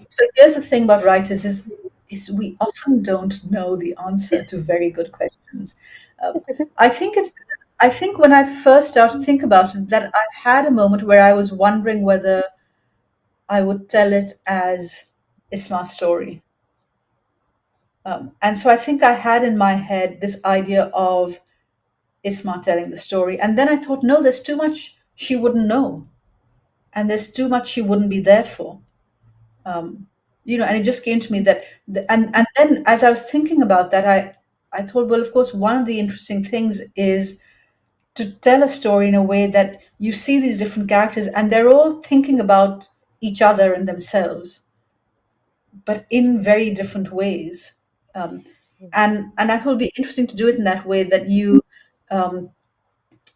so here's the thing about writers is we often don't know the answer to very good questions. Um, I think it's because I think when I first started to think about it, that I had a moment where I was wondering whether I would tell it as Isma's story. And so I think I had in my head this idea of Isma telling the story. And then I thought, no, there's too much she wouldn't know. And there's too much she wouldn't be there for. And it just came to me that, and then as I was thinking about that, I thought, well, of course, one of the interesting things is to tell a story in a way that you see these different characters and they're all thinking about each other and themselves, but in very different ways. Um, and I thought it would be interesting to do it in that way, that um,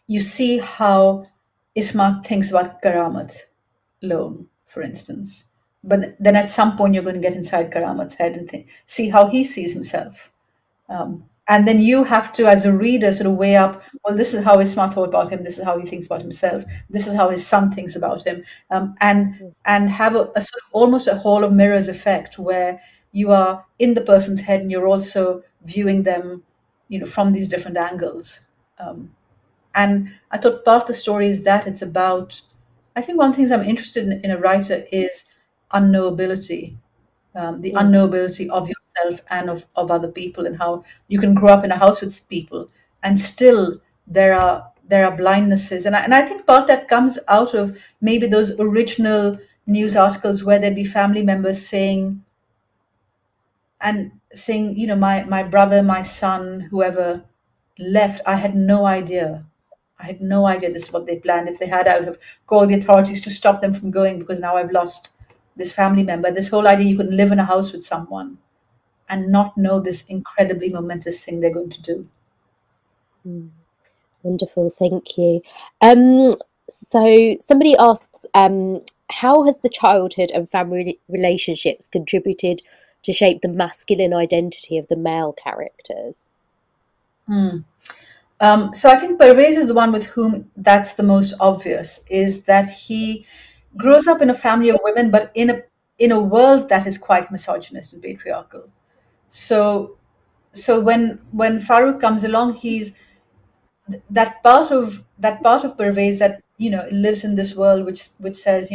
you see how Isma thinks about Karamat alone, for instance. But then at some point you're going to get inside Karamat's head and see how he sees himself. And then you have to, as a reader, sort of weigh up, well, this is how Isma thought about him, this is how he thinks about himself, this is how his son thinks about him, and have a sort of almost a hall of mirrors effect where you are in the person's head and you're also viewing them, from these different angles. And I thought part of the story is that it's about, I think one of the things I'm interested in a writer is unknowability, the Mm, unknowability of yourself and of other people, and how you can grow up in a house with people and still there are blindnesses. And I think part that comes out of maybe those original news articles where there'd be family members saying, my brother, my son, whoever left, I had no idea this is what they planned. If they had, I would have called the authorities to stop them from going, because now I've lost this family member. This whole idea you can live in a house with someone and not know this incredibly momentous thing they're going to do. mm. Wonderful, thank you. Um, so somebody asks, how has the childhood and family relationships contributed to shape the masculine identity of the male characters? So I think Pervez is the one with whom that's the most obvious, is that he grows up in a family of women, but in a world that is quite misogynist and patriarchal. So when Farouk comes along, he's that part of Pervez that lives in this world which says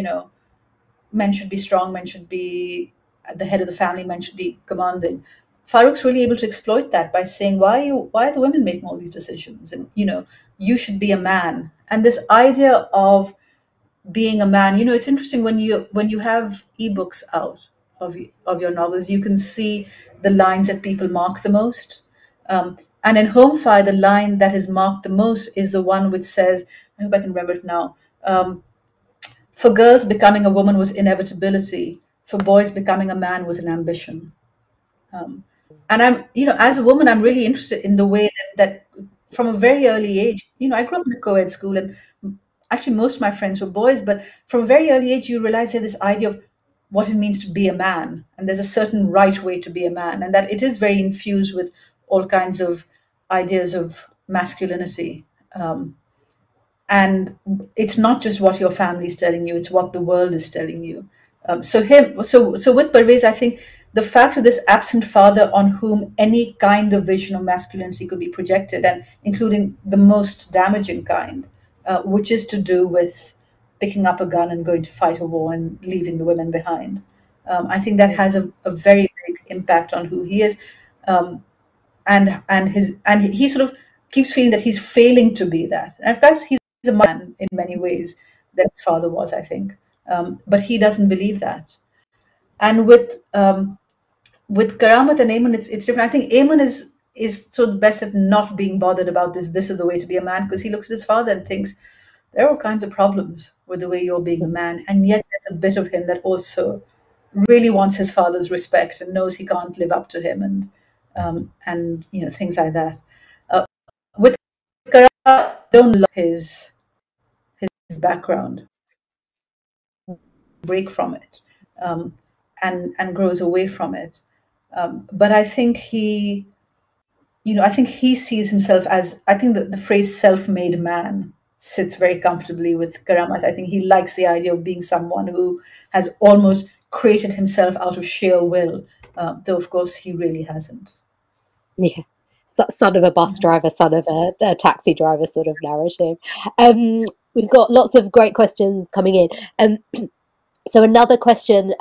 men should be strong, men should be at the head of the family, men should be commanding. Farouk's really able to exploit that by saying, why are the women making all these decisions? And you should be a man. And this idea of being a man, it's interesting when you have ebooks out of your novels, you can see the lines that people mark the most. And in Home Fire, the line that is marked the most is the one which says, I hope I can remember it now. For girls, becoming a woman was inevitability. For boys, becoming a man was an ambition. And as a woman, I'm really interested in the way that from a very early age, I grew up in a co-ed school, and actually most of my friends were boys, but from a very early age, you realize there's this idea of what it means to be a man. And there's a certain right way to be a man, and that it is very infused with all kinds of ideas of masculinity. And it's not just what your family is telling you, it's what the world is telling you. So with Parvez, I think the fact of this absent father on whom any kind of vision of masculinity could be projected, and including the most damaging kind, which is to do with picking up a gun and going to fight a war and leaving the women behind. I think that Mm, has a very big impact on who he is. Um, and he sort of keeps feeling that he's failing to be that. And of course, he's a man in many ways that his father was, I think, but he doesn't believe that. And with Karamat and Eamon, it's different. I think Eamon is so the best at not being bothered about this. This is the way to be a man, because he looks at his father and thinks there are all kinds of problems with the way you're being a mm, man, and yet there's a bit of him that also really wants his father's respect and knows he can't live up to him, and things like that. With Karan, I don't love his background, break from it, um, and grows away from it. But I think he sees himself as, I think the phrase self-made man sits very comfortably with Karamat. I think he likes the idea of being someone who has almost created himself out of sheer will, though of course he really hasn't. yeah. Son of a bus Yeah. driver, son of a taxi driver sort of narrative. Um, we've got lots of great questions coming in. So another question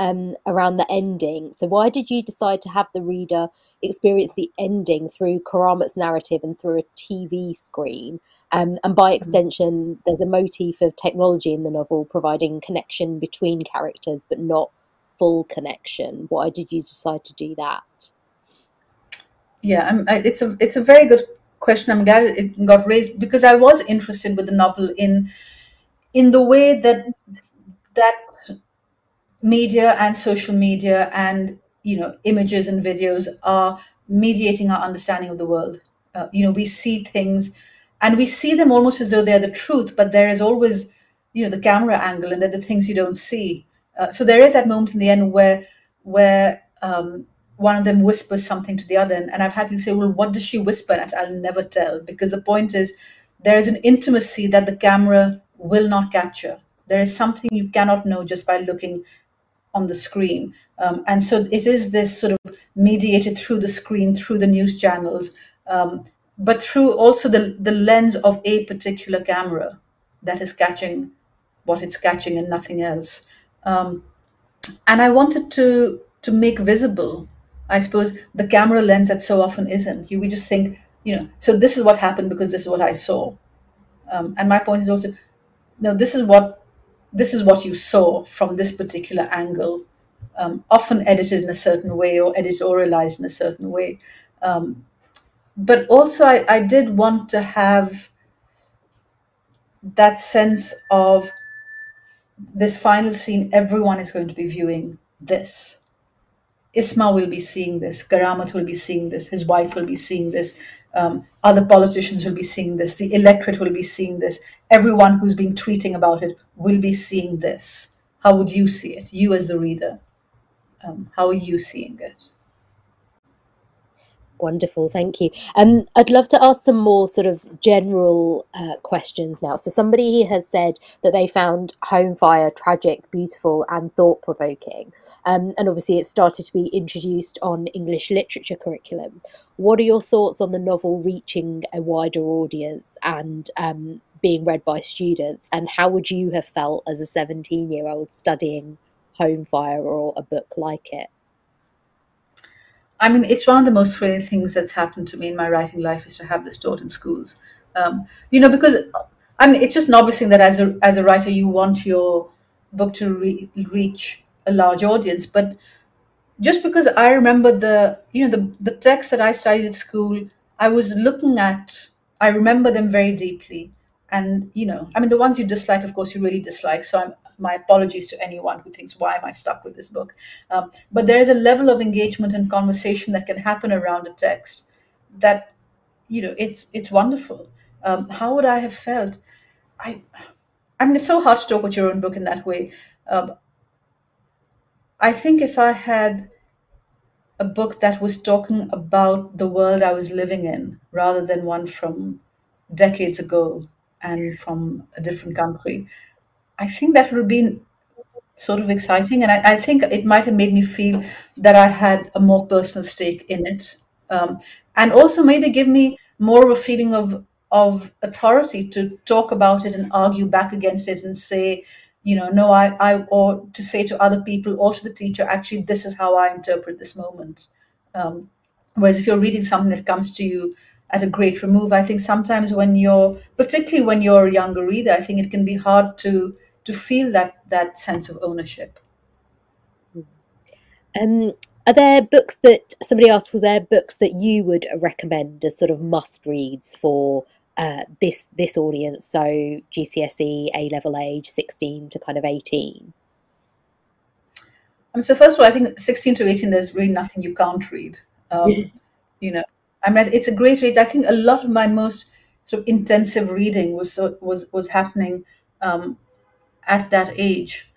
around the ending. So why did you decide to have the reader experience the ending through Karamat's narrative and through a TV screen? And by extension, there's a motif of technology in the novel providing connection between characters, but not full connection. Why did you decide to do that? Yeah, it's a very good question. I'm glad it got raised because I was interested with the novel in the way that media and social media and images and videos are mediating our understanding of the world. We see things and we see them almost as though they're the truth, but there is always the camera angle, and they're the things you don't see. So there is that moment in the end where one of them whispers something to the other, and I've had people say, well, what does she whisper? And I said, I'll never tell, because the point is there is an intimacy that the camera will not capture. There is something you cannot know just by looking on the screen. And so it is this sort of mediated through the screen, through the news channels, but through also the lens of a particular camera that is catching what it's catching and nothing else. And I wanted to make visible, I suppose, the camera lens that so often isn't. We just think, so this is what happened because this is what I saw. And my point is also, no, this is what you saw from this particular angle, often edited in a certain way or editorialized in a certain way. But also, I did want to have that sense of this final scene. Everyone is going to be viewing this. Isma will be seeing this. Karamat will be seeing this. His wife will be seeing this. Other politicians will be seeing this. The electorate will be seeing this. Everyone who's been tweeting about it will be seeing this. How would you see it? You as the reader, how are you seeing it? Wonderful, thank you. I'd love to ask some more sort of general questions now. So somebody has said that they found Home Fire tragic, beautiful, and thought-provoking, and obviously it started to be introduced on English literature curriculums. What are your thoughts on the novel reaching a wider audience and being read by students? And how would you have felt as a 17-year-old studying Home Fire or a book like it? I mean, it's one of the most thrilling things that's happened to me in my writing life is to have this taught in schools. Because I mean, it's just an obvious thing that as a writer, you want your book to reach a large audience. But just because I remember the texts that I studied at school, I was looking at, I remember them very deeply. And I mean, the ones you dislike, of course, you really dislike. So my apologies to anyone who thinks, why am I stuck with this book? But there is a level of engagement and conversation that can happen around a text that it's wonderful. How would I have felt? I I mean, it's so hard to talk about your own book in that way. Um, I think if I had a book that was talking about the world I was living in rather than one from decades ago and from a different country, I think that would have been sort of exciting. And I think it might have made me feel that I had a more personal stake in it. Um, and also maybe give me more of a feeling of authority to talk about it and argue back against it and say, no, or to say to other people or to the teacher, actually, this is how I interpret this moment. Um, Whereas if you're reading something that comes to you at a great remove, I think sometimes particularly when you're a younger reader, I think it can be hard to feel that sense of ownership. Um, are there books that somebody asks? Are there books that you would recommend as sort of must reads for this audience? So GCSE, A level age, 16 to kind of 18. I mean, so first of all, I think 16 to 18, there's really nothing you can't read. Um, you know, I mean, it's a great read. I think a lot of my most sort of intensive reading was happening um, at that age.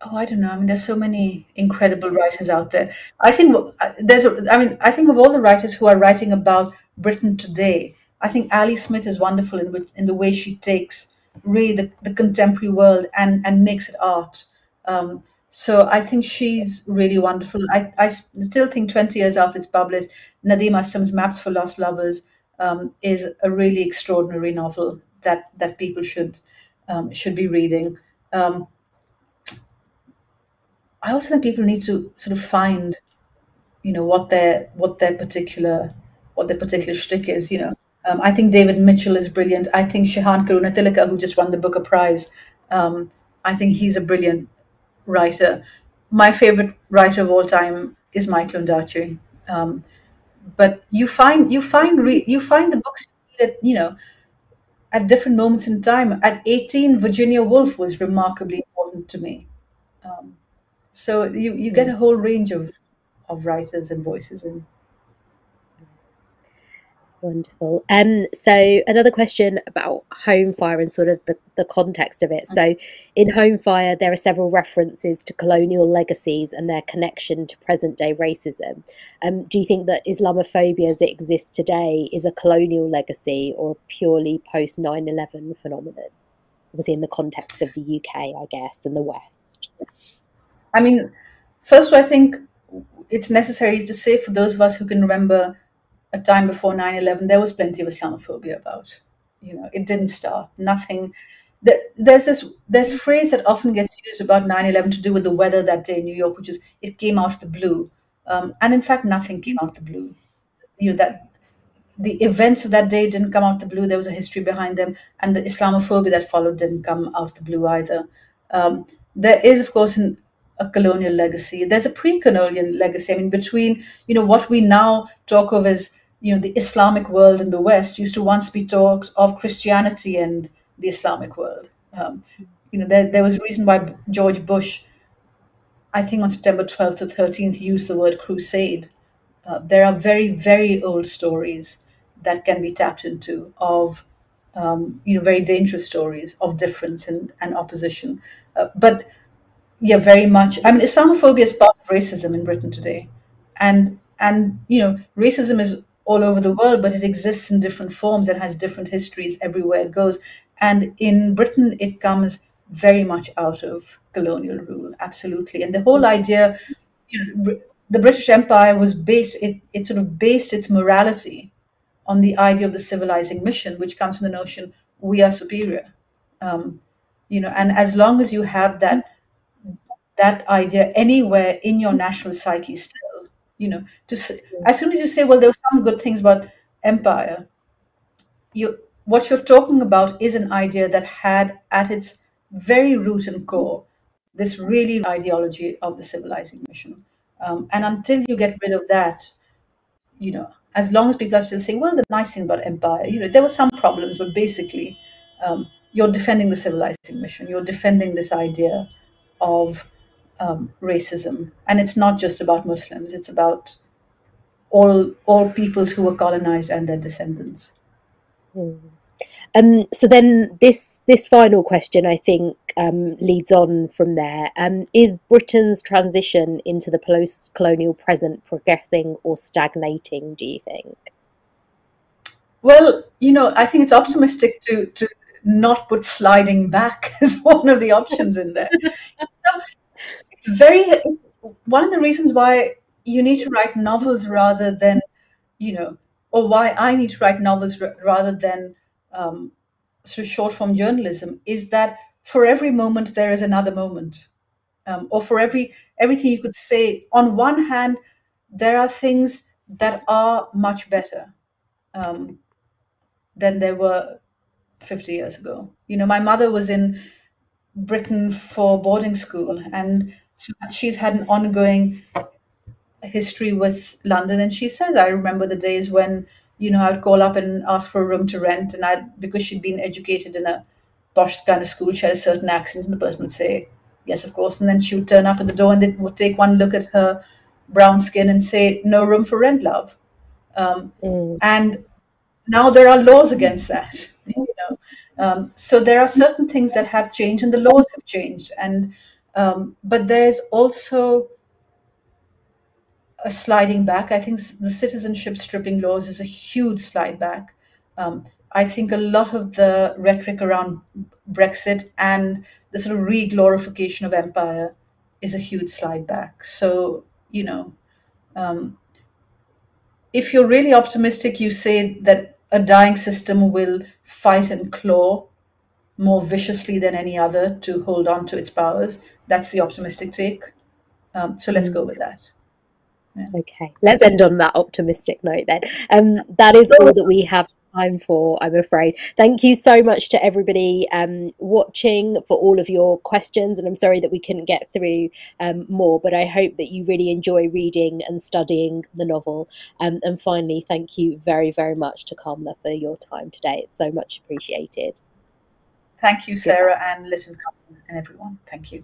Oh, I don't know. I mean, there's so many incredible writers out there. I think I mean, I think of all the writers who are writing about Britain today, I think Ali Smith is wonderful in the way she takes really the contemporary world and makes it art. So I think she's really wonderful. I still think 20 years after it's published, Nadeem Aslam's Maps for Lost Lovers is a really extraordinary novel that people should be reading. Um, I also think people need to sort of find, what their particular shtick is. I think David Mitchell is brilliant. I think Shahan Karunatilaka, who just won the Booker Prize, I think he's a brilliant writer. My favorite writer of all time is Michael Ondaatje. Um, But you find the books that, at different moments in time. At 18, Virginia Woolf was remarkably important to me. Um, so you get Mm. a whole range of writers and voices in. Wonderful. So another question about home fire and sort of the context of it. So in home fire, there are several references to colonial legacies and their connection to present day racism. Do you think that Islamophobia as it exists today is a colonial legacy or a purely post 9/11 phenomenon? Obviously, in the context of the UK, I guess, and the West. I mean, first, I think it's necessary to say for those of us who can remember a time before 9/11, there was plenty of Islamophobia about. It didn't start. Nothing. There's phrase that often gets used about 9/11 to do with the weather that day in New York, which is it came out of the blue. And in fact, nothing came out of the blue. That the events of that day didn't come out of the blue. There was a history behind them, and the Islamophobia that followed didn't come out of the blue either. There is, of course, a colonial legacy. There's a pre-colonial legacy. I mean, between what we now talk of as the Islamic world and the West used to once be talked of Christianity and the Islamic world. There was a reason why George Bush, I think on September 12th to 13th, used the word crusade. There are very, very old stories that can be tapped into of, very dangerous stories of difference and opposition. But yeah, very much. I mean, Islamophobia is part of racism in Britain today, and racism is all over the world, but it exists in different forms and has different histories everywhere it goes. And in Britain, it comes very much out of colonial rule, absolutely. And the whole idea, the British Empire was based. It sort of based its morality on the idea of the civilizing mission, which comes from the notion we are superior. Um, and as long as you have that idea anywhere in your national psyche still, as soon as you say, well, there were some good things about empire, what you're talking about is an idea that had at its very root and core this really ideology of the civilizing mission. And until you get rid of that, as long as people are still saying, well, the nice thing about empire, there were some problems, but basically, you're defending the civilizing mission. You're defending this idea of racism, and it's not just about Muslims. It's about all peoples who were colonized and their descendants. Mm. So then this final question, I think, leads on from there. Is Britain's transition into the post-colonial present progressing or stagnating, do you think? Well, I think it's optimistic to not put sliding back as one of the options in there. So it's one of the reasons why you need to write novels rather than, or why I need to write novels rather than sort of short form journalism is that for every moment there is another moment. Or for everything you could say, on one hand, there are things that are much better than they were 50 years ago. My mother was in Britain for boarding school, and so she's had an ongoing history with London. And she says, I remember the days when, I'd call up and ask for a room to rent, and because she'd been educated in a posh kind of school, she had a certain accent, and the person would say, yes, of course. And then she would turn up at the door and they would take one look at her brown skin and say, no room for rent, love. Mm, And now there are laws against that. So there are certain things that have changed, and the laws have changed, and but there is also a sliding back. I think the citizenship stripping laws is a huge slide back. I think a lot of the rhetoric around Brexit and the sort of re-glorification of empire is a huge slide back. So, if you're really optimistic, you say that a dying system will fight and claw more viciously than any other to hold on to its powers. That's the optimistic take. So let's go mm. with that. Yeah. Okay, let's end on that optimistic note then. That is all So that we have. I'm for, I'm afraid. Thank you so much to everybody watching for all of your questions. And I'm sorry that we couldn't get through more, but I hope that you really enjoy reading and studying the novel. And finally, thank you very, very much to Kamla for your time today. It's so much appreciated. Thank you, Goodbye. Sarah and Lytton and everyone. Thank you.